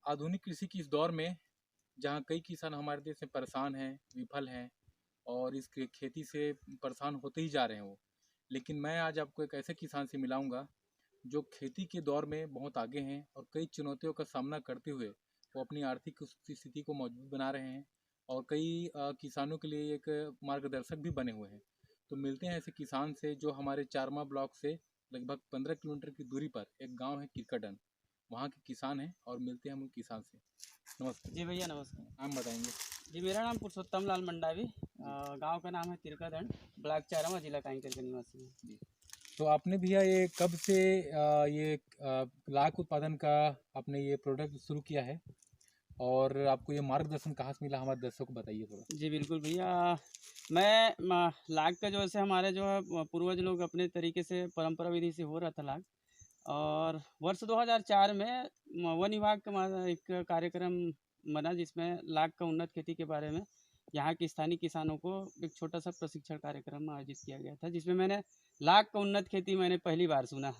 आधुनिक कृषि की इस दौर में जहाँ कई किसान हमारे देश में परेशान हैं, विफल हैं और इस खेती से परेशान होते ही जा रहे हैं वो। लेकिन मैं आज आपको एक ऐसे किसान से मिलाऊंगा जो खेती के दौर में बहुत आगे हैं और कई चुनौतियों का सामना करते हुए वो अपनी आर्थिक स्थिति को मजबूत बना रहे हैं और कई किसानों के लिए एक मार्गदर्शक भी बने हुए हैं। तो मिलते हैं ऐसे किसान से जो हमारे चारमा ब्लॉक से लगभग 15 किलोमीटर की दूरी पर एक गांव है किरकटन, वहाँ के किसान हैं और मिलते हैं हम उन किसान से। नमस्ते जी भैया नमस्कार। नाम बताएंगे? जी मेरा नाम पुरुषोत्तम लाल मंडावी, गांव का नाम है तिरकादंड, ब्लॉक चारामा, जिला कांकेर का निवासी है जी। तो आपने भैया ये कब से लाख उत्पादन का आपने ये प्रोडक्ट शुरू किया है और आपको ये मार्गदर्शन कहाँ से मिला, हमारे दर्शकों को बताइए थोड़ा। जी बिल्कुल भैया। मैं लाख का जो ऐसे हमारे जो है पूर्वज लोग अपने तरीके से परंपरा विधि से हो रहा था लाख। और वर्ष 2004 में वन विभाग का एक कार्यक्रम बना जिसमें लाख का उन्नत खेती के बारे में यहाँ के स्थानीय किसानों को एक छोटा सा प्रशिक्षण कार्यक्रम आयोजित किया गया था, जिसमें मैंने लाख का उन्नत खेती मैंने पहली बार सुना।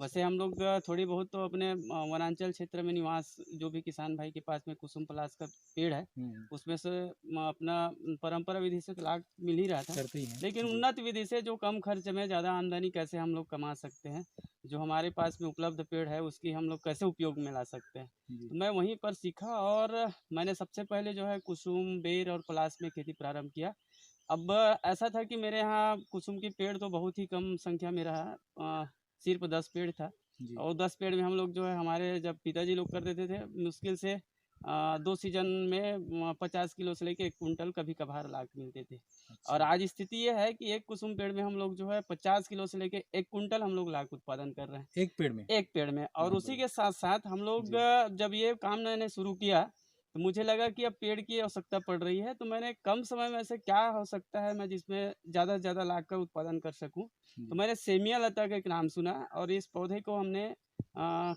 वैसे हम लोग थोड़ी बहुत तो अपने वनांचल क्षेत्र में निवास जो भी किसान भाई के पास में कुसुम पलाश का पेड़ है उसमें से अपना परंपरा विधि से तो लाख मिल ही रहा था, करते ही हैं लेकिन जी। उन्नत विधि से जो कम खर्च में ज़्यादा आमदनी कैसे हम लोग कमा सकते हैं, जो हमारे पास में उपलब्ध पेड़ है उसकी हम लोग कैसे उपयोग में ला सकते हैं, तो मैं वहीं पर सीखा और मैंने सबसे पहले जो है कुसुम, बेर और पलाश में खेती प्रारंभ किया। अब ऐसा था कि मेरे यहाँ कुसुम की पेड़ तो बहुत ही कम संख्या में रहा, सिर्फ 10 पेड़ था। और 10 पेड़ में हम लोग जो है हमारे जब पिताजी लोग कर देते थे मुश्किल से 2 सीजन में 50 किलो से लेके 1 कुंटल कभी कभार लाख मिलते थे। अच्छा। और आज स्थिति ये है कि एक कुसुम पेड़ में हम लोग जो है 50 किलो से लेके 1 कुंटल हम लोग लाख उत्पादन कर रहे हैं एक पेड़ में? एक पेड़ में। और बहुत उसी के साथ साथ हम लोग जी। जब ये काम मैंने शुरू किया तो मुझे लगा कि अब पेड़ की आवश्यकता पड़ रही है, तो मैंने कम समय में ऐसे क्या हो सकता है मैं जिसमें ज़्यादा से ज़्यादा लाख का उत्पादन कर सकूं। तो मैंने सेमिया लता का एक नाम सुना और इस पौधे को हमने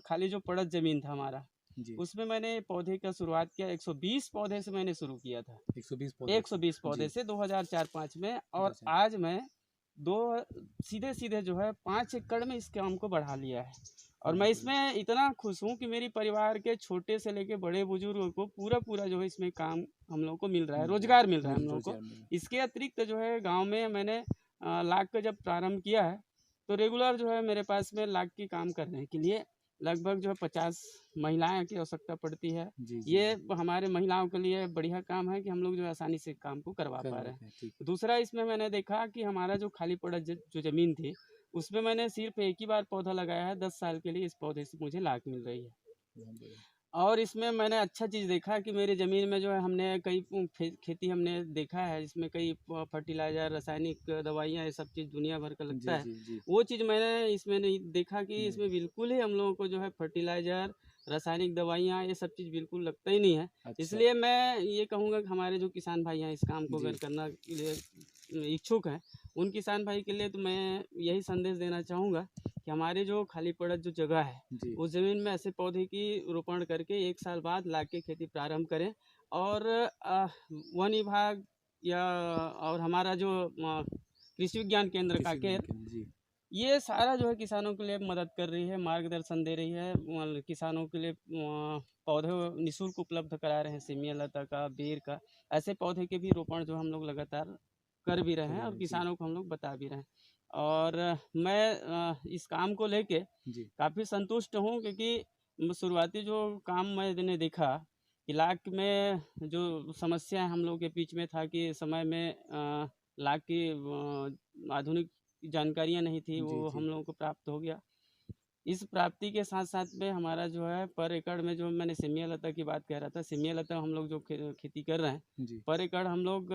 खाली जो पड़त ज़मीन था हमारा जी। उसमें मैंने पौधे का शुरुआत किया। 120 पौधे से मैंने शुरू किया था, 120 पौधे 120 पौधे जी। से 2004-05 में। और जी। आज मैं दो सीधे सीधे जो है 5 एकड़ में इस काम को बढ़ा लिया है। और मैं इसमें इतना खुश हूँ कि मेरी परिवार के छोटे से लेके बड़े बुजुर्गों को पूरा पूरा जो है इसमें काम हम लोग को मिल रहा है, रोजगार मिल रहा है हम लोग को। इसके अतिरिक्त जो है गांव में मैंने लाख का जब प्रारंभ किया है तो रेगुलर जो है मेरे पास में लाख की काम करने के लिए लगभग जो है 50 महिलाएं की आवश्यकता पड़ती है। ये हमारे महिलाओं के लिए बढ़िया काम है कि हम लोग जो आसानी से काम को करवा पा रहे हैं। दूसरा इसमें मैंने देखा कि हमारा जो खाली पड़ा जो ज़मीन थी उसमें मैंने सिर्फ एक ही बार पौधा लगाया है, 10 साल के लिए इस पौधे से मुझे लाख मिल रही है। और इसमें मैंने अच्छा चीज़ देखा कि मेरी ज़मीन में जो है हमने कई खेती हमने देखा है, इसमें कई फर्टिलाइज़र, रासायनिक दवाइयाँ, ये सब चीज़ दुनिया भर का लगता है। वो चीज़ मैंने इसमें नहीं देखा कि इसमें बिल्कुल ही हम लोगों को जो है फर्टिलाइज़र, रासायनिक दवाइयाँ ये सब चीज़ बिल्कुल लगता ही नहीं है। इसलिए मैं ये कहूँगा कि हमारे जो किसान भाई हैं इस काम को अगर करना के लिए इच्छुक हैं, उन किसान भाई के लिए तो मैं यही संदेश देना चाहूँगा कि हमारे जो खाली पड़ा जो जगह है उस ज़मीन में ऐसे पौधे की रोपण करके 1 साल बाद लाख की खेती प्रारंभ करें। और वन विभाग या और हमारा जो कृषि विज्ञान केंद्र कांकेर, ये सारा जो है किसानों के लिए मदद कर रही है, मार्गदर्शन दे रही है, किसानों के लिए पौधे निःशुल्क उपलब्ध करा रहे हैं, सेमिया लता का, बेर का, ऐसे पौधे के भी रोपण जो हम लोग लगातार कर भी रहे हैं और किसानों को हम लोग बता भी रहे हैं। और मैं इस काम को लेके काफ़ी संतुष्ट हूँ, क्योंकि शुरुआती जो काम मैंने देखा इलाके में जो समस्या हम लोग के बीच में था कि समय में लाख की आधुनिक जानकारियाँ नहीं थी, वो हम लोगों को प्राप्त हो गया। इस प्राप्ति के साथ साथ में हमारा जो है पर एकड़ में, जो मैंने सेमिया लता की बात कह रहा था, सेमिया लता हम लोग जो खेती कर रहे हैं पर एकड़ हम लोग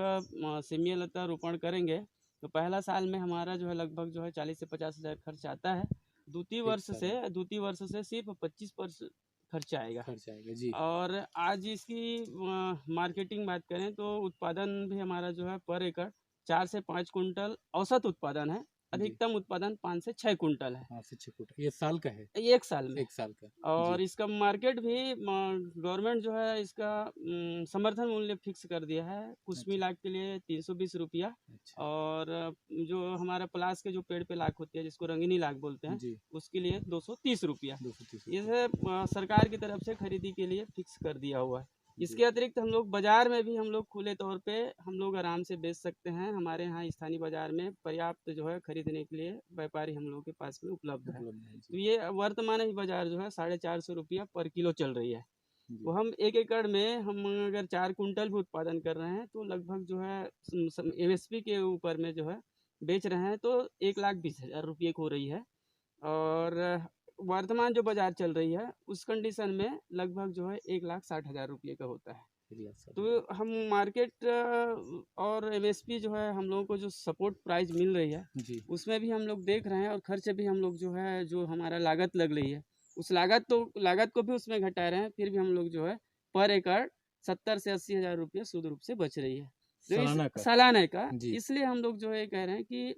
सेमिया लता रोपण करेंगे तो पहला साल में हमारा जो है लगभग जो है 40 से 50 हज़ार खर्च आता है। द्वितीय वर्ष से सिर्फ 25% खर्च आएगा जी। और आज इसकी मार्केटिंग बात करें तो उत्पादन भी हमारा जो है पर एकड़ 4 से 5 कुंटल औसत उत्पादन है। अधिकतम उत्पादन 5 से 6 कुंटल है 5 से 6 कुंटल, ये साल का है? 1 साल में। 1 साल का। और जी। इसका मार्केट भी गवर्नमेंट जो है इसका समर्थन मूल्य फिक्स कर दिया है। कुसमी अच्छा। लाख के लिए 320 रुपया, अच्छा। और जो हमारा प्लास के जो पेड़ पे लाख होती है जिसको रंगीनी लाख बोलते हैं, जी। उसके लिए 230 रुपया। 230 ये रुपये। सरकार की तरफ से खरीदी के लिए फिक्स कर दिया हुआ है। जी। इसके अतिरिक्त हम लोग बाजार में भी हम लोग खुले तौर पे हम लोग आराम से बेच सकते हैं। हमारे यहाँ स्थानीय बाजार में पर्याप्त जो है खरीदने के लिए व्यापारी हम लोग के पास में उपलब्ध है। उपलब्ध है। तो जी। ये वर्तमान ही बाजार जो है 450 रुपया पर किलो चल रही है। जी। तो हम 1 एकड़ में हम अगर 4 कुंटल भी उत्पादन कर रहे हैं तो लगभग जो है एमएसपी के ऊपर में जो है बेच रहे हैं तो 1,20,000 रुपये को हो रही है। और वर्तमान जो बाजार चल रही है उस कंडीशन में लगभग जो है 1,60,000 रुपये का होता है। 1,60,000। तो हम मार्केट और एमएसपी जो है हम लोगों को जो सपोर्ट प्राइस मिल रही है जी। उसमें भी हम लोग देख रहे हैं, और खर्च भी हम लोग जो है जो हमारा लागत लग रही है उस लागत को भी उसमें घटा रहे हैं, फिर भी हम लोग जो है पर एकड़ 70 से 80,000 रुपये शुद्ध रूप से बच रही है। तो इस सालाना का? सालाना का, जी। इसलिए हम लोग जो है कह रहे हैं कि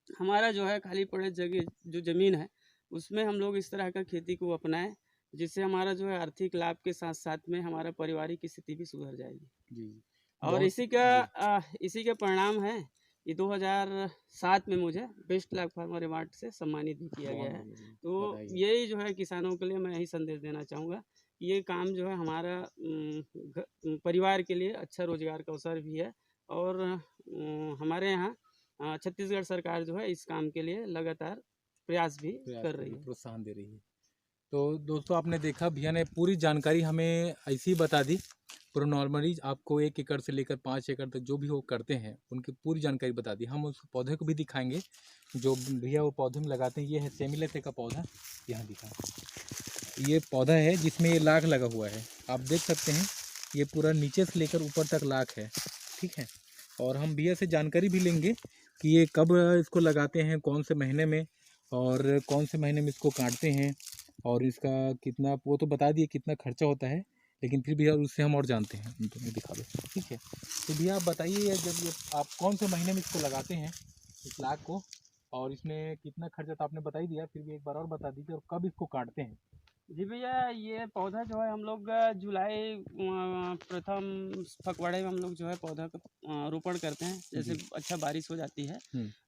हमारा जो है खाली पड़े जगह जो ज़मीन है उसमें हम लोग इस तरह का खेती को अपनाएं, जिससे हमारा जो है आर्थिक लाभ के साथ साथ में हमारा पारिवारिक स्थिति भी सुधर जाएगी। जी। और बहुत। जी। इसी का परिणाम है कि 2007 में मुझे बेस्ट लाख फार्मर अवार्ड से सम्मानित भी किया गया है। बहुत तो बधाई हो। यही जो है किसानों के लिए मैं यही संदेश देना चाहूँगा कि ये काम जो है हमारा परिवार के लिए अच्छा रोजगार का अवसर भी है। और हमारे यहाँ छत्तीसगढ़ सरकार जो है इस काम के लिए लगातार प्रयास भी कर रही है, प्रोत्साहन दे रही है। तो दोस्तों, आपने देखा भैया ने पूरी जानकारी हमें ऐसी ही बता दी। पूरा नॉर्मली आपको 1 एकड़ से लेकर 5 एकड़ तक जो भी वो करते हैं उनकी पूरी जानकारी बता दी। हम उस पौधे को भी दिखाएंगे जो भैया वो पौधे में लगाते हैं। ये है सेमिलेथे का पौधा, यहाँ दिखा। ये पौधा है जिसमें ये लाख लगा हुआ है, आप देख सकते हैं। ये पूरा नीचे से लेकर ऊपर तक लाख है, ठीक है। और हम भैया से जानकारी भी लेंगे कि ये कब इसको लगाते हैं, कौन से महीने में, और कौन से महीने में इसको काटते हैं, और इसका कितना, वो तो बता दिए कितना खर्चा होता है, लेकिन फिर भैया उससे हम और जानते हैं। तुम्हें दिखा दो, ठीक है। तो भैया आप बताइए, जब ये आप कौन से महीने में इसको लगाते हैं इस लाख को, और इसमें कितना खर्चा तो आपने बता ही दिया, फिर भी एक बार और बता दीजिए, और कब इसको काटते हैं? जी भैया, ये पौधा जो है हम लोग जुलाई प्रथम पखवाड़े में हम लोग जो है पौधा का रोपण करते हैं, जैसे अच्छा बारिश हो जाती है।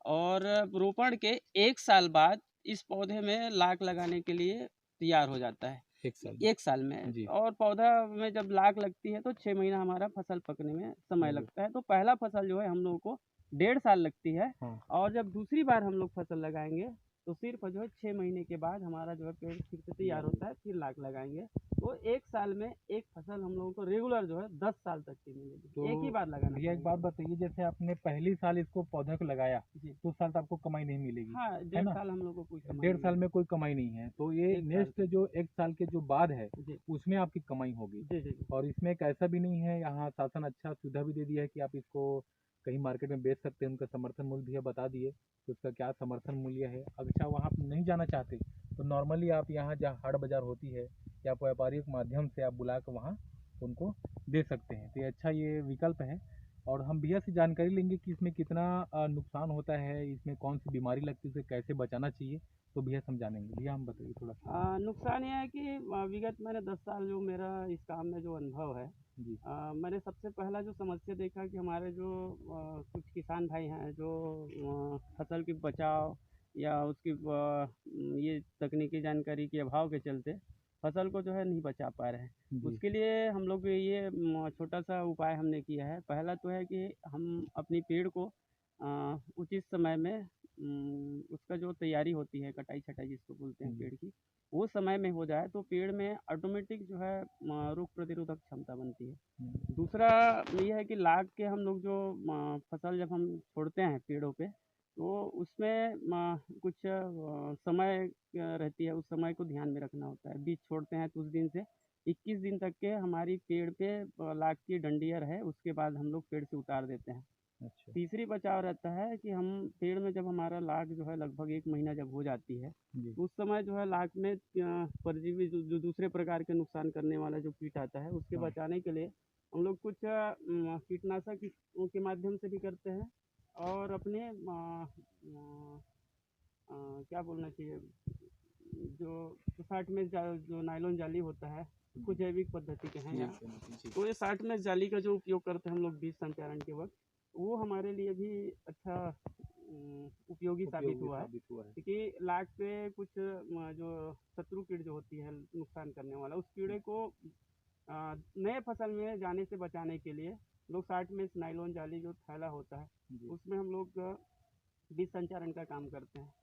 और रोपण के 1 साल बाद इस पौधे में लाख लगाने के लिए तैयार हो जाता है। 1 साल में जी। और पौधा में जब लाख लगती है तो 6 महीना हमारा फसल पकने में समय लगता है। तो पहला फसल जो है हम लोगों को 1.5 साल लगती है। और जब दूसरी बार हम लोग फसल लगाएंगे तो सिर्फ जो है 6 महीने के बाद हमारा जो है पेड़ फिर से तैयार होता है, फिर लाख लगाएंगे। तो 1 साल में एक फसल हम लोगों को रेगुलर जो है 10 साल तक की मिलेगी। तो एक ही बार लगाना। भैया एक बात बताइए, जैसे आपने पहली साल इसको पौधे को लगाया जी, तो उस साल तो आपको कमाई नहीं मिलेगी। हाँ, 1.5 साल हम लोग को कोई कमाई 1.5 नहीं साल में कोई कमाई नहीं है, तो ये 1 साल नेक्स्ट जो 1 साल के जो बाद है जी, उसमें आपकी कमाई होगी। जी, जी, जी। और इसमें एक ऐसा भी नहीं है, यहाँ शासन अच्छा सुविधा भी दे दिया है कि आप इसको कहीं मार्केट में बेच सकते हैं। उनका समर्थन मूल्य भैया बता दिए कि उसका क्या समर्थन मूल्य है। अच्छा, वहाँ आप नहीं जाना चाहते तो नॉर्मली आप यहाँ जहाँ हाट बाज़ार होती है या व्यापारिक माध्यम से आप बुला कर वहाँ उनको दे सकते हैं। तो ये अच्छा ये विकल्प है। और हम भैया से जानकारी लेंगे कि इसमें कितना नुकसान होता है, इसमें कौन सी बीमारी लगती है, उसे कैसे बचाना चाहिए, तो भैया समझानेंगे। भैया हम बताइए थोड़ा सा। नुकसान ये है कि विगत मैंने 10 साल जो मेरा इस काम में जो अनुभव है, जी। मैंने सबसे पहला जो समस्या देखा कि हमारे जो कुछ किसान भाई हैं जो फसल की बचाव या उसकी ये तकनीकी जानकारी के अभाव के चलते फसल को जो है नहीं बचा पा रहे हैं। जी। उसके लिए हम लोग ये छोटा सा उपाय हमने किया है। पहला तो है कि हम अपनी पेड़ को उचित समय में उसका जो तैयारी होती है, कटाई छटाई जिसको बोलते हैं पेड़ की, वो समय में हो जाए तो पेड़ में ऑटोमेटिक जो है रोग प्रतिरोधक क्षमता बनती है। दूसरा ये है कि लाग के हम लोग जो फसल जब हम छोड़ते हैं पेड़ों पे तो उसमें कुछ समय रहती है, उस समय को ध्यान में रखना होता है। बीज छोड़ते हैं तो उस दिन से 21 दिन तक के हमारी पेड़ पे लाग की डंडियर है, उसके बाद हम लोग पेड़ से उतार देते हैं। अच्छा। तीसरी बचाव रहता है कि हम पेड़ में जब हमारा लाग जो है लगभग 1 महीना जब हो जाती है जी। तो उस समय जो है लाग में परजीवी जो दूसरे प्रकार के नुकसान करने वाला जो कीट आता है उसके बचाने के लिए हम लोग कुछ कीटनाशक के माध्यम से भी करते हैं और अपने क्या बोलना चाहिए, जो 60 में जो नायलॉन जाली होता है, कुछ जैविक पद्धति के हैं यहाँ। तो ये 60 में जाली का जो उपयोग करते हैं हम लोग बीज संचारण के वक्त, वो हमारे लिए भी अच्छा उपयोगी साबित हुआ है, क्योंकि लाख पे कुछ जो शत्रु कीट जो होती है नुकसान करने वाला, उस कीड़े को नए फसल में जाने से बचाने के लिए लोग 60 में नायलॉन जाली जो थैला होता है उसमें हम लोग बीज संचारण का काम करते हैं।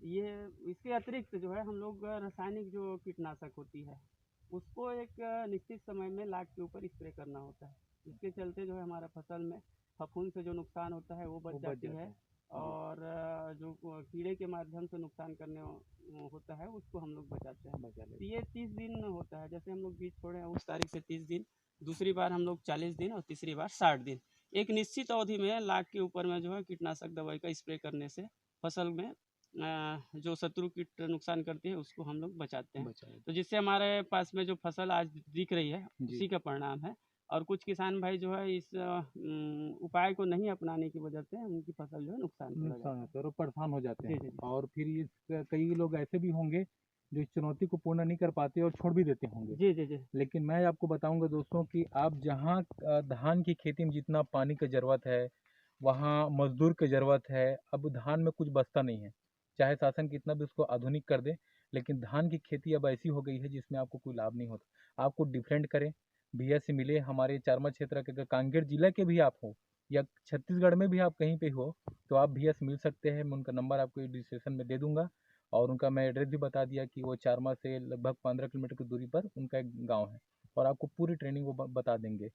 ये इसके अतिरिक्त जो है हम लोग रासायनिक जो कीटनाशक होती है उसको एक निश्चित समय में लाख के ऊपर स्प्रे करना होता है, जिसके चलते जो है हमारा फसल में फफूंद से जो नुकसान होता है वो बच जाती है, और जो कीड़े के माध्यम से नुकसान करने होता है उसको हम लोग बचाते हैं। तो ये 30 दिन होता है, जैसे हम लोग बीज छोड़े हैं उस तारीख से 30 दिन, दूसरी बार हम लोग 40 दिन और तीसरी बार 60 दिन, एक निश्चित अवधि में लाख के ऊपर में जो है कीटनाशक दवाई का स्प्रे करने से फसल में जो शत्रु कीट नुकसान करती है उसको हम लोग बचाते हैं। तो जिससे हमारे पास में जो फसल आज दिख रही है उसी का परिणाम है। और कुछ किसान भाई जो है इस उपाय को नहीं अपनाने की वजह से उनकी फसल जो है नुकसान होता है और परेशान हो जाते हैं। जी। और फिर कई लोग ऐसे भी होंगे जो इस चुनौती को पूर्ण नहीं कर पाते और छोड़ भी देते होंगे। जी। लेकिन मैं आपको बताऊंगा दोस्तों कि आप जहाँ धान की खेती में जितना पानी की ज़रूरत है, वहाँ मजदूर की ज़रूरत है। अब धान में कुछ बचता नहीं है, चाहे शासन कितना भी उसको आधुनिक कर दे, लेकिन धान की खेती अब ऐसी हो गई है जिसमें आपको कोई लाभ नहीं होता। आपको डिफरेंट करें, भैया से मिले, हमारे चारमा क्षेत्र के, अगर कांगेर जिला के भी आप हो या छत्तीसगढ़ में भी आप कहीं पे हो तो आप भैया से मिल सकते हैं। मैं उनका नंबर आपको डिस्क्रिप्शन में दे दूंगा, और उनका मैं एड्रेस भी बता दिया कि वो चारमा से लगभग 15 किलोमीटर की दूरी पर उनका एक गांव है, और आपको पूरी ट्रेनिंग वो बता देंगे।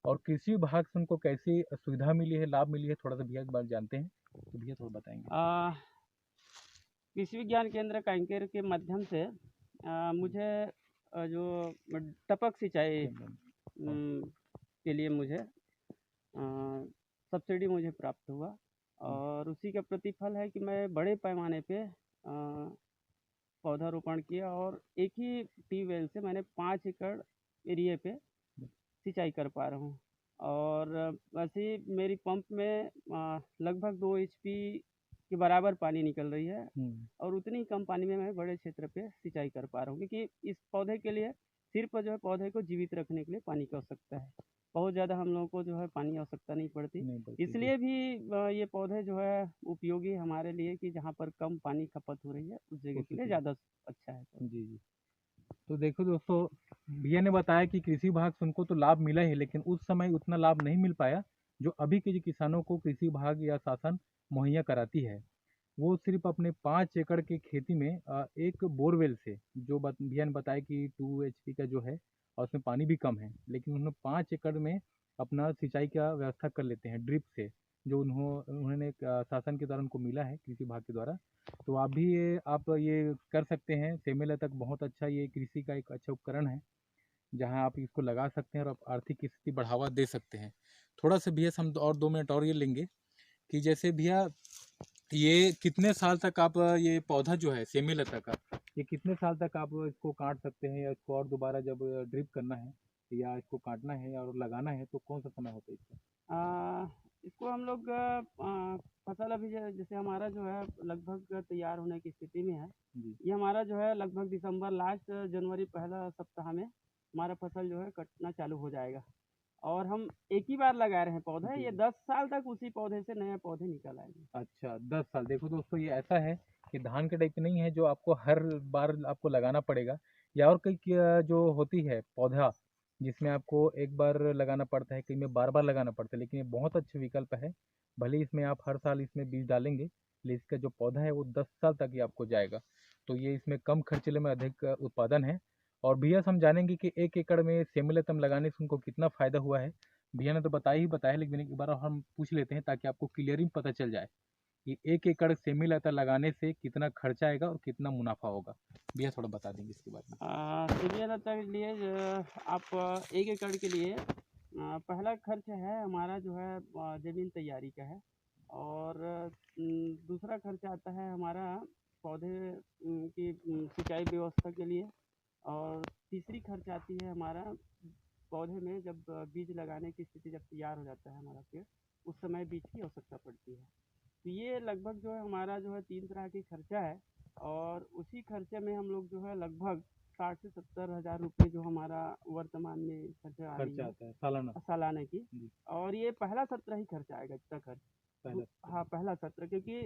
और कृषि विभाग से उनको कैसी सुविधा मिली है, लाभ मिली है, थोड़ा सा भैया के बारे में जानते हैं, तो भैया थोड़ा बताएंगे। कृषि विज्ञान केंद्र कांकेर के माध्यम से मुझे जो टपक सिंचाई के लिए मुझे सब्सिडी मुझे प्राप्त हुआ, और उसी का प्रतिफल है कि मैं बड़े पैमाने पे पौधारोपण किया, और एक ही ट्यूबवेल से मैंने 5 एकड़ एरिया पे सिंचाई कर पा रहा हूँ। और वैसे ही मेरी पंप में लगभग 2 HP के बराबर पानी निकल रही है, और उतनी कम पानी में मैं बड़े क्षेत्र पे सिंचाई कर पा रहा हूँ, क्योंकि इस पौधे के लिए सिर्फ जो है पौधे को जीवित रखने के लिए पानी की आवश्यकता है, बहुत ज़्यादा हम लोगों को जो है पानी की आवश्यकता नहीं पड़ती। इसलिए भी ये पौधे जो है उपयोगी हमारे लिए, कि जहाँ पर कम पानी खपत हो रही है उस जगह के लिए ज़्यादा अच्छा है। जी। तो देखो दोस्तों, भैया ने बताया कि कृषि विभाग से उनको तो लाभ मिला है, लेकिन उस समय उतना लाभ नहीं मिल पाया जो अभी के जो किसानों को कृषि विभाग या शासन मुहैया कराती है। वो सिर्फ अपने 5 एकड़ की खेती में एक बोरवेल से, जो भैया ने बताया कि 2 HP का जो है और उसमें पानी भी कम है, लेकिन उन्होंने 5 एकड़ में अपना सिंचाई का व्यवस्था कर लेते हैं ड्रिप से, जो उन्होंने शासन के द्वारा उनको मिला है कृषि विभाग के द्वारा। तो आप भी ये कर सकते हैं। सेमेला तक बहुत अच्छा, ये कृषि का एक अच्छा उपकरण है जहां आप इसको लगा सकते हैं और आप आर्थिक स्थिति बढ़ावा दे सकते हैं। थोड़ा सा भैया हम और 2 मिनट और ये लेंगे कि जैसे भैया ये कितने साल तक आप ये पौधा जो है सेमीलता का, ये कितने साल तक आप इसको काट सकते हैं, या इसको और दोबारा जब ड्रिप करना है या इसको काटना है और लगाना है तो कौन सा समय होता है इसका? इसको हम लोग फसल अभी जैसे हमारा जो है लगभग तैयार होने की स्थिति में है, ये हमारा जो है लगभग दिसंबर लास्ट जनवरी पहला सप्ताह में हमारा फसल जो है कटना चालू हो जाएगा, और हम एक ही बार लगा रहे हैं पौधे, ये 10 साल तक उसी पौधे से नए पौधे निकल आएंगे। अच्छा, 10 साल। देखो दोस्तों, ये ऐसा है कि धान के टाइप नहीं है जो आपको हर बार आपको लगाना पड़ेगा, या और कई जो होती है पौधा जिसमें आपको एक बार लगाना पड़ता है, कई में बार बार लगाना पड़ता है, लेकिन ये बहुत अच्छा विकल्प है। भले इसमें आप हर साल इसमें बीज डालेंगे, लेकिन इसका जो पौधा है वो 10 साल तक ही आपको जाएगा। तो ये इसमें कम खर्चीले में अधिक उत्पादन है। और भैया हम जानेंगे कि 1 एकड़ में सेमिलतम लगाने से उनको कितना फ़ायदा हुआ है। भैया ने तो बताया, लेकिन एक बार हम पूछ लेते हैं ताकि आपको क्लियरिंग पता चल जाए कि 1 एकड़ सेमीलता लगाने से कितना खर्चा आएगा और कितना मुनाफा होगा। भैया थोड़ा बता देंगे इसके बारे में। सेमिलता के लिए आप 1 एकड़ के लिए पहला खर्च है हमारा जो है ज़मीन तैयारी का है, और दूसरा खर्च आता है हमारा पौधे की सिंचाई व्यवस्था के लिए, और तीसरी खर्च आती है हमारा पौधे में जब बीज लगाने की स्थिति जब तैयार हो जाता है हमारा पेड़, उस समय बीज की आवश्यकता पड़ती है। तो ये लगभग जो है हमारा जो है 3 तरह के खर्चा है, और उसी खर्चे में हम लोग जो है लगभग 60 से 70 हज़ार रुपये जो हमारा वर्तमान में खर्चा आ रही खर्चा है आता है सालाना। सालाना की। जी। और ये पहला सत्र ही खर्चा आएगा, इतना खर्च। पहला सत्र। हाँ, पहला सत्र, क्योंकि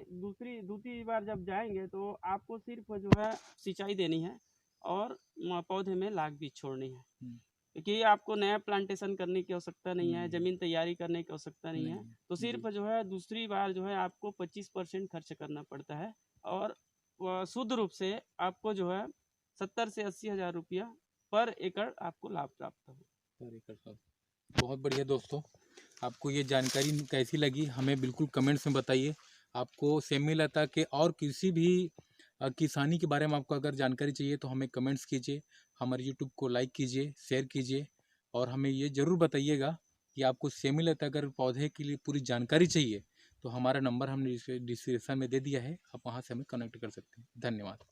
दूसरी बार जब जाएंगे तो आपको सिर्फ जो है सिंचाई देनी है और पौधे में लाख बीज छोड़नी है, क्योंकि आपको नया प्लांटेशन करने की आवश्यकता नहीं है, ज़मीन तैयारी करने की आवश्यकता नहीं है। तो सिर्फ जो है दूसरी बार जो है आपको 25% खर्च करना पड़ता है, और शुद्ध रूप से आपको जो है 70 से 80 हज़ार रुपया पर एकड़ आपको लाभ प्राप्त हो। पर एकड़ साहब, बहुत बढ़िया दोस्तों, आपको ये जानकारी कैसी लगी हमें बिल्कुल कमेंट्स में बताइए। आपको सेमी-लता के और किसी भी किसानी के बारे में आपको अगर जानकारी चाहिए तो हमें कमेंट्स कीजिए, हमारे यूट्यूब को लाइक कीजिए, शेयर कीजिए, और हमें ये ज़रूर बताइएगा कि आपको सेमी-लता अगर पौधे के लिए पूरी जानकारी चाहिए तो हमारा नंबर हमने डिस्क्रिप्शन में दे दिया है, आप वहाँ से हमें कनेक्ट कर सकते हैं। धन्यवाद।